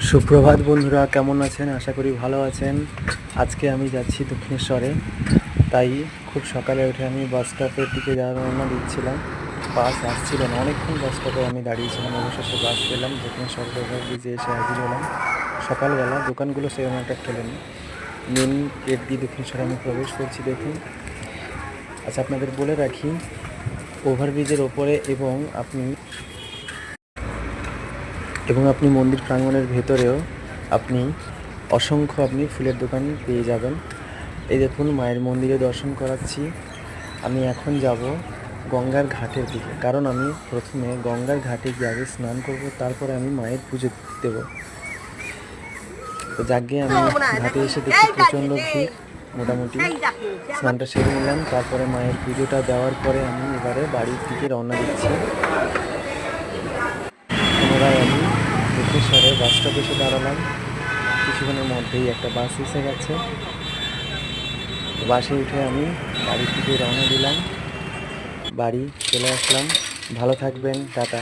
সুপ্রভাত বন্ধুরা, কেমন আছেন? আশা করি ভালো আছেন। আজকে আমি যাচ্ছি দক্ষিণেশ্বরে, তাই খুব সকালে উঠে আমি বাস স্টপের দিকে রওনা দিচ্ছিলাম। বাস আসছিল না, অনেকক্ষণ বাস স্টপে আমি দাঁড়িয়েছিলাম। অবশেষে বাস পেলাম, দক্ষিণেশ্বর ওভারব্রিজে এসে হাজির হলাম। সকালবেলা দোকানগুলো সেরকম একটা খোলেনি। মেন গেট দিয়ে দক্ষিণেশ্বরে আমি প্রবেশ করছি। দেখুন, আচ্ছা আপনাদের বলে রাখি, ওভারব্রিজের ওপরে এবং আপনি মন্দির প্রাঙ্গণের ভেতরেও অসংখ্য ফুলের দোকান পেয়ে যাবেন। এই দেখুন, মায়ের মন্দিরে দর্শন করাচ্ছি। আমি এখন যাব গঙ্গার ঘাটের দিকে, কারণ আমি প্রথমে গঙ্গার ঘাটে গিয়ে আগে স্নান করব, তারপরে আমি মায়ের পুজো দেব। তো যাকে আমি ঘাটে এসে দেখি প্রচণ্ড ভিড়। মোটামুটি স্নানটা সেরে নিলাম, তারপরে মায়ের পুজোটা দেওয়ার পরে আমি এবারে বাড়ির দিকে রওনা দিচ্ছি। পুনরায় আমি দক্ষিণেশ্বরে বাস স্টপে এসে দাঁড়ালাম। কিছুক্ষণের মধ্যেই একটা বাস এসে গেছে। বাসে উঠে আমি বাড়ির দিকে রওনা দিলাম, বাড়ি চলে আসলাম। ভালো থাকবেন, টাটা।